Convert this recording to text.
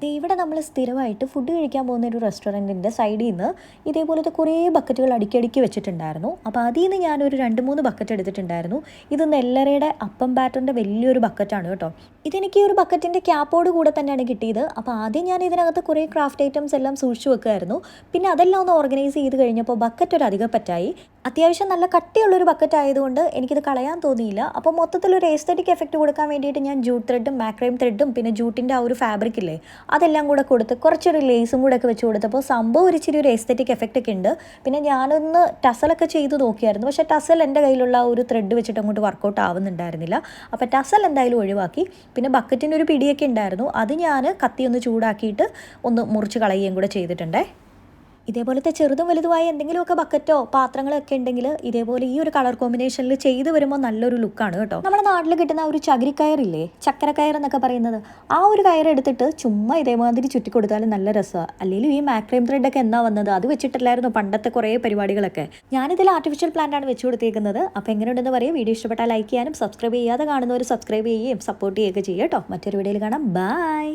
ദേ ഇവിടെ നമ്മൾ സ്ഥിരമായിട്ട് ഫുഡ് കഴിക്കാൻ പോകുന്ന ഒരു റെസ്റ്റോറൻറ്റിൻ്റെ സൈഡിൽ നിന്ന് ഇതേപോലത്തെ കുറേ ബക്കറ്റുകൾ അടുക്കി വെച്ചിട്ടുണ്ടായിരുന്നു. അപ്പോൾ അതിൽ നിന്ന് ഞാനൊരു 2-3 ബക്കറ്റ് എടുത്തിട്ടുണ്ടായിരുന്നു. ഇത് നെല്ലറയുടെ അപ്പം ബാറ്ററിൻ്റെ വലിയൊരു ബക്കറ്റാണ് കേട്ടോ. ഇതെനിക്ക് ഈ ഒരു ബക്കറ്റിൻ്റെ ക്യാപ്പോട് കൂടെ തന്നെയാണ് കിട്ടിയത്. അപ്പോൾ ആദ്യം ഞാൻ ഇതിനകത്ത് കുറേ ക്രാഫ്റ്റ് ഐറ്റംസ് എല്ലാം സൂക്ഷിച്ച് വെക്കുമായിരുന്നു. പിന്നെ അതെല്ലാം ഒന്ന് ഓർഗനൈസ് ചെയ്ത് കഴിഞ്ഞപ്പോൾ ബക്കറ്റ് ഒരു അധിക പറ്റായി. അത്യാവശ്യം നല്ല കട്ടിയുള്ളൊരു ബക്കറ്റ് ആയതുകൊണ്ട് എനിക്കിത് കളയാൻ തോന്നിയില്ല. അപ്പോൾ മൊത്തത്തിലൊരു എസ്തെറ്റിക് എഫക്റ്റ് കൊടുക്കാൻ വേണ്ടിയിട്ട് ഞാൻ ജൂട്ട് ത്രെഡും മാക്രൈം ത്രെഡും പിന്നെ ജൂട്ടിൻ്റെ ആ ഒരു ഫാബ്രിക് ഇല്ലേ അതെല്ലാം കൂടെ കൊടുത്ത് കുറച്ചൊരു ലേസും കൂടെ ഒക്കെ വെച്ച് കൊടുത്തപ്പോൾ സംഭവം ഇച്ചിരി ഒരു എസ്തെറ്റിക് എഫക്റ്റ് ഒക്കെ ഉണ്ട്. പിന്നെ ഞാനൊന്ന് ടസലൊക്കെ ചെയ്ത് നോക്കിയായിരുന്നു. പക്ഷേ ടസൽ എൻ്റെ കയ്യിലുള്ള ഒരു ത്രെഡ് വെച്ചിട്ട് അങ്ങോട്ട് വർക്കൗട്ട് ആവുന്നുണ്ടായിരുന്നില്ല. അപ്പോൾ ടസൽ എന്തായാലും ഒഴിവാക്കി. പിന്നെ ബക്കറ്റിന് ഒരു പിടിയൊക്കെ ഉണ്ടായിരുന്നു. അത് ഞാൻ കത്തി ഒന്ന് ചൂടാക്കിയിട്ട് ഒന്ന് മുറിച്ച് കളയുകയും കൂടെ ചെയ്തിട്ടുണ്ടേ. ഇതേപോലത്തെ ചെറുതും വലുതുമായ എന്തെങ്കിലുമൊക്കെ ബക്കറ്റോ പാത്രങ്ങളോ ഒക്കെ ഉണ്ടെങ്കിൽ ഇതേപോലെ ഈ ഒരു കളർ കോമ്പിനേഷനിൽ ചെയ്ത് വരുമ്പോൾ നല്ലൊരു ലുക്കാണ് കേട്ടോ. നമ്മുടെ നാട്ടിൽ കിട്ടുന്ന ഒരു ചകിരിക്കയറില്ലേ, ചക്കരക്കയർ എന്നൊക്കെ പറയുന്നത്, ആ ഒരു കയർ എടുത്തിട്ട് ചുമ്മാ ഇതേമാതിരി ചുറ്റി കൊടുത്താലും നല്ല രസമാണ്. അല്ലെങ്കിൽ ഈ മാക്രൈം ത്രെഡൊക്കെ എന്നാ വന്നത്, അത് വെച്ചിട്ടില്ലായിരുന്നു പണ്ടത്തെ കുറേ പരിപാടികളൊക്കെ. ഞാനിതിൽ ആർട്ടിഫിഷ്യൽ പ്ലാന്റ് ആണ് വെച്ച് കൊടുത്തേക്കുന്നത്. അപ്പോൾ എങ്ങനെയുണ്ടെന്ന് പറയും. വീഡിയോ ഇഷ്ടപ്പെട്ടാൽ ലൈക്ക് ചെയ്യാനും സബ്സ്ക്രൈബ് ചെയ്യാതെ കാണുന്നവർ സബ്സ്ക്രൈബ് ചെയ്യുകയും സപ്പോർട്ട് ചെയ്യുകയൊക്കെ ചെയ്യുക കേട്ടോ. മറ്റൊരു വീഡിയോയിൽ കാണാം. ബൈ.